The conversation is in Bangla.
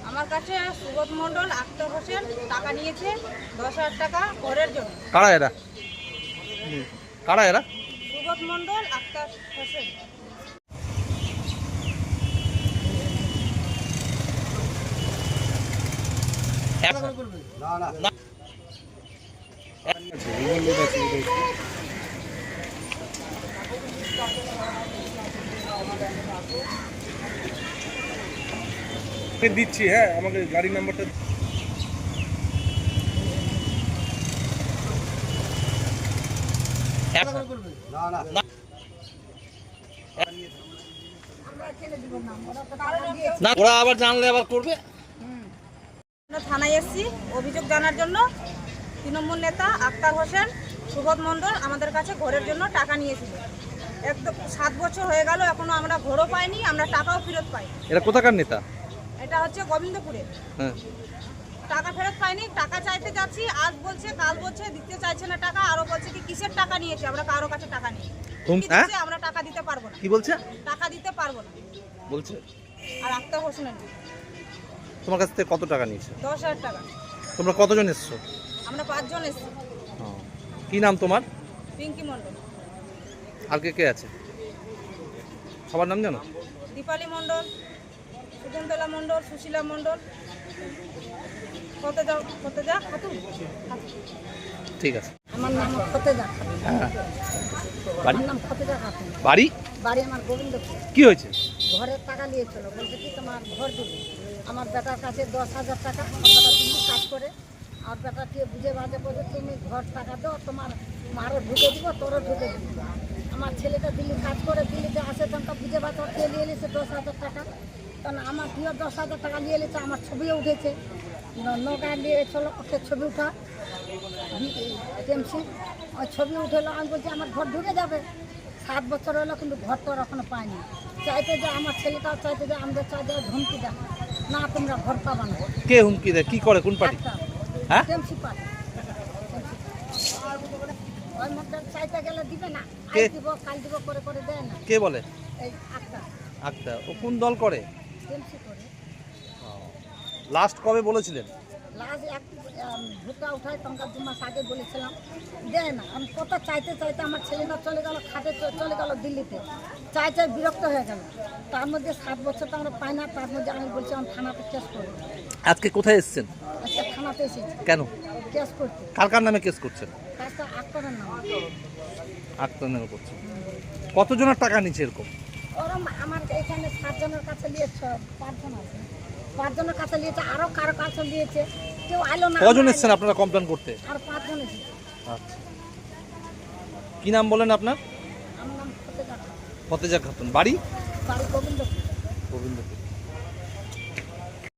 আমার কাছে সুবোধ মণ্ডল, আক্তার হোসেন টাকা নিয়েছে 10,000 টাকা ঘরের জন্য। কারা এরা? সুবোধ মণ্ডল, আক্তার হোসেন। দিচ্ছি, হ্যাঁ আমাকে গাড়ির নাম্বারটা ওরা আবার জানলে আবার করবে। থানায় এসেছি অভিযোগ জানার জন্য। তৃণমূল নেতা আক্তার হোসেন, সুবোধ মণ্ডল আমাদের কাছে ঘরের জন্য টাকা নিয়েছিল। একদম 7 বছর হয়ে গেল, এখনো আমরা ঘরও পাইনি, আমরা টাকাও ফেরত পাই। এরা কোথাকার নেতা? এটা হচ্ছে গোবিন্দপুরে। হ্যাঁ, টাকা ফেরত পাইনি, টাকা চাইতে যাচ্ছি, আজ বলছে কাল বলছে, দিতে চাইছে না টাকা। আরো বলছে কি কিসের টাকা নিয়েছে, আমরা কারো কাছে টাকা নিই, আমরা টাকা দিতে পারবো না। কি বলছে? টাকা দিতে পারবো না বলছে। আর আক্তার হোসেনের তোমার কাছ থেকে কত টাকা নিয়েছে? 10,000 টাকা। তোমরা কতজন এসছো? আমরা 5 জন এসেছি। কি নাম তোমার? পিঙ্কি মণ্ডল। আর কে কে আছে? সবার নাম জানো? দীপালি মণ্ডল, সুগন্ধলা মণ্ডল, সুশীলা মণ্ডল, ফতেজা খাতুন। ঠিক আছে। আমার নাম ফতেজা খাতুন। আমার নাম ফতেজা খাতুন। বাড়ি আমার গোবিন্দপুর। কি হয়েছে? ঘরের টাকা নিয়েছিল, বলছে কি তোমার ঘর দেবে। আমার বেটার কাছে 10,000 টাকা। আমার বেটা দিল্লি কাজ করে, আর বেটাকে বুঝে বাজে বলে তুমি ঘর টাকা দাও, তোমার মারও ঢুকে দিব, তোরও ঢুকে দিব। আমার ছেলেটা দিল্লি কাজ করে, দিল্লিতে আসে তখন বুঝে বাজে কে নিয়ে এসেছে 10,000 টাকা। তখন আমার প্রিয় 10,000 টাকা নিয়ে এসেছে, আমার ছবিও উঠেছে। নৌকায় নিয়ে চলো ওকে ছবি উঠা টিএমসি, ওই ছবি উঠেলো। আমি বলছি আমার ঘর ঢুকে যাবে। 7 বছর হলো কিন্তু ঘর তো এখনো পাইনি। চাইতে যে আমার ছেলেটাও চাইতে যে আমাদের চাই যে হুমকি দেয় না, তোমরা ঘর পাবা না। কে হুমকি দেয়? কি করে? কোন পার্টি? হ্যাঁ, টিএমসি পার্টি। ওই মধ্যে চাইতে গেলে দিবে না, আজ দিব কাল দিব করে করে দেয় না। কে বলে? এই আক্তার। আচ্ছা, ও কোন দল করে? টিএমসি করে। লাস্ট কবে বলেছিলেন? লাস্ট এক ভুট্টা উঠায় টঙ্কা 2 মাস আগে বলেছিলাম, দেয় না। আমি কত চাইতে চাইতে আমার ছেলেটা চলে গেল, খাটে চলে গেল দিল্লিতে। চাই বিরক্ত হয়ে গেল। তার মধ্যে 7 বছর তো আমরা পাই না। তার মধ্যে আমি বলছি আমি থানাতে কেস করবো। আজকে কোথায় এসেছেন? আজকে থানাতে এসেছি। কেন? কেস করতে। কার নামে কেস করছেন? কাজটা আক্তারের নাম। আক্তার নামে করছেন। কতজনের টাকা নিচ্ছে এরকম? ওরম আমার এখানে 7 জনের কাছে নিয়েছে, 5 জন আছে। 5 জনের কাছে নিয়েছে, আরো কারো কাছে নিয়েছে। কেউ আইলো না। কজন এসেছেন আপনারা কমপ্লেন করতে? আর 5 জন এসেছে। আচ্ছা, কি নাম বলেন আপনার? আমার নাম ফতেজা। ফতেজা খাতুন। বাড়ি? বাড়ি গোবিন্দপুর। গোবিন্দপুর।